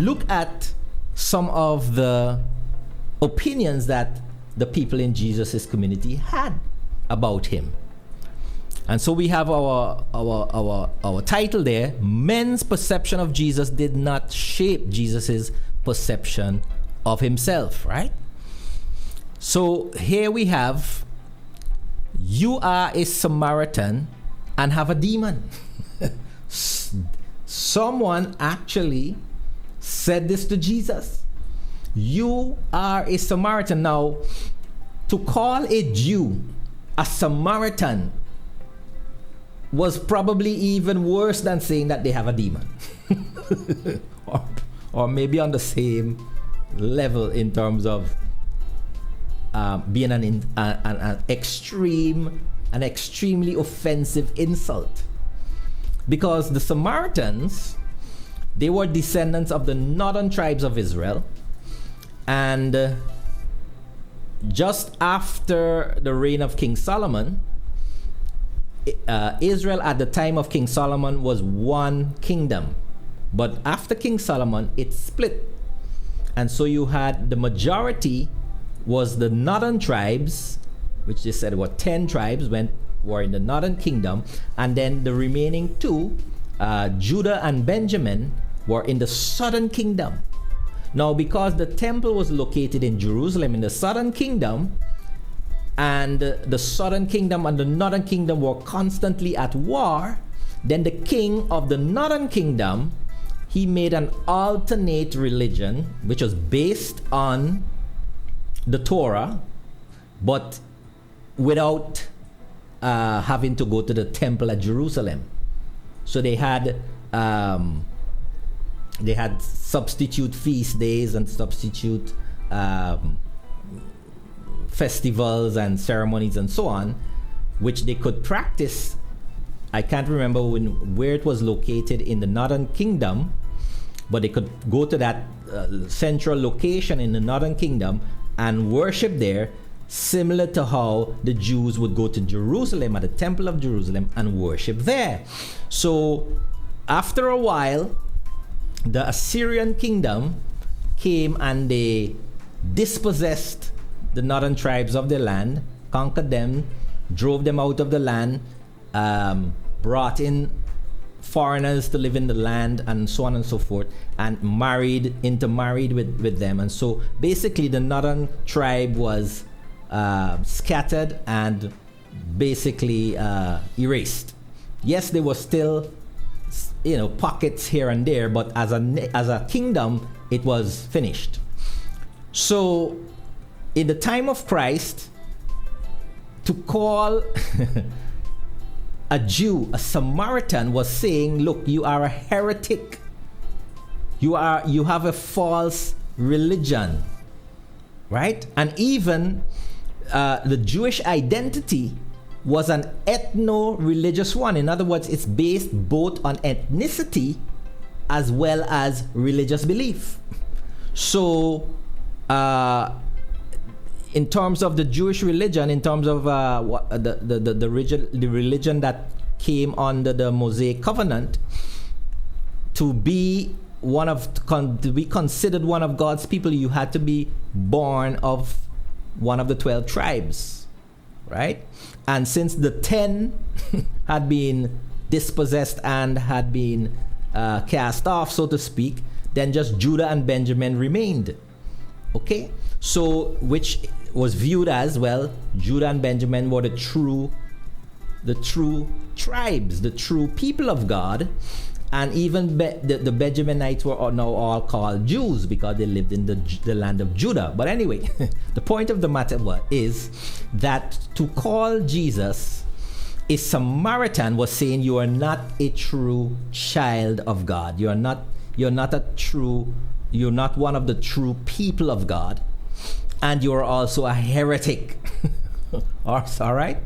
look at some of the opinions that the people in Jesus' community had about him. And so we have our title there. Men's perception of Jesus did not shape Jesus' perception of himself, right? So here we have, you are a Samaritan and have a demon. Someone actually said this to Jesus. You are a Samaritan. Now, to call a Jew a Samaritan was probably even worse than saying that they have a demon. or maybe on the same level in terms of being an extremely offensive insult. Because the Samaritans, they were descendants of the northern tribes of Israel. And just after the reign of King Solomon, Israel at the time of King Solomon was one kingdom. But after King Solomon, it split. And so you had the majority was the northern tribes, which they said were 10 tribes were in the northern kingdom. And then the remaining two, Judah and Benjamin, were in the southern kingdom. Now, because the temple was located in Jerusalem in the southern kingdom, and the southern kingdom and the northern kingdom were constantly at war, then the king of the northern kingdom, he made an alternate religion which was based on the Torah, but without having to go to the temple at Jerusalem. So they had substitute feast days and substitute festivals and ceremonies and so on, which they could practice. I can't remember where it was located in the northern kingdom, but they could go to that central location in the northern kingdom and worship there, similar to how the Jews would go to Jerusalem at the temple of Jerusalem and worship there. So after a while, the Assyrian kingdom came and they dispossessed the northern tribes of their land, conquered them, drove them out of the land, brought in foreigners to live in the land, and so on and so forth, and intermarried with them. And so basically the northern tribe was scattered and basically erased. Yes, there were still pockets here and there, but as a kingdom, it was finished. So in the time of Christ, to call a Jew a Samaritan was saying, look, you are a heretic. You have a false religion, right? And even the Jewish identity was an ethno-religious one. In other words, it's based both on ethnicity as well as religious belief. So in terms of the Jewish religion, in terms of the religion that came under the Mosaic covenant, to be considered one of God's people, you had to be born of one of the 12 tribes, right? And since the 10 had been dispossessed and had been cast off, so to speak, then just Judah and Benjamin remained. Okay, so which was viewed as, well, Judah and Benjamin were the true tribes, the true people of God. And even the Benjaminites were now all called Jews because they lived in the land of Judah. But anyway, the point of the matter is that to call Jesus a Samaritan was saying you are not a true child of God. You're not one of the true people of God, and you're also a heretic. All right,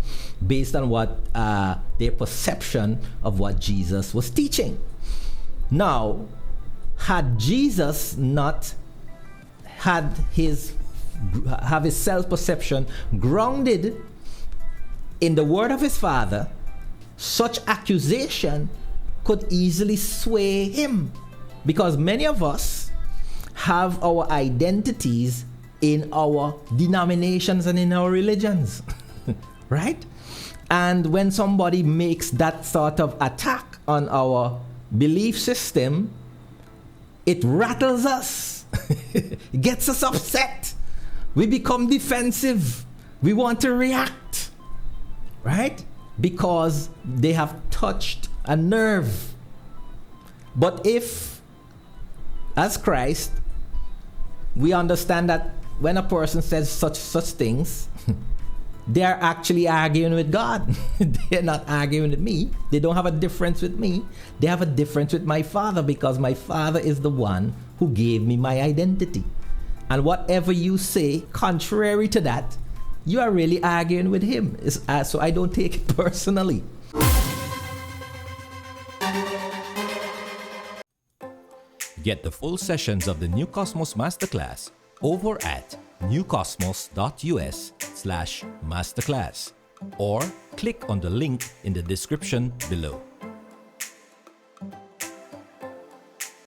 based on what their perception of what Jesus was teaching. Now, had Jesus not have his self-perception grounded in the word of his Father, such accusation could easily sway him, because many of us have our identities in our denominations and in our religions, right? And when somebody makes that sort of attack on our belief system, it rattles us. It gets us upset. We become defensive. We want to react, right? Because they have touched a nerve. But if, as Christ, we understand that when a person says such things, they are actually arguing with God. They're not arguing with me. They don't have a difference with me. They have a difference with my Father, because my Father is the one who gave me my identity. And whatever you say contrary to that, you are really arguing with him. So I don't take it personally. Get the full sessions of the New Cosmos Masterclass over at newcosmos.us/masterclass or click on the link in the description below.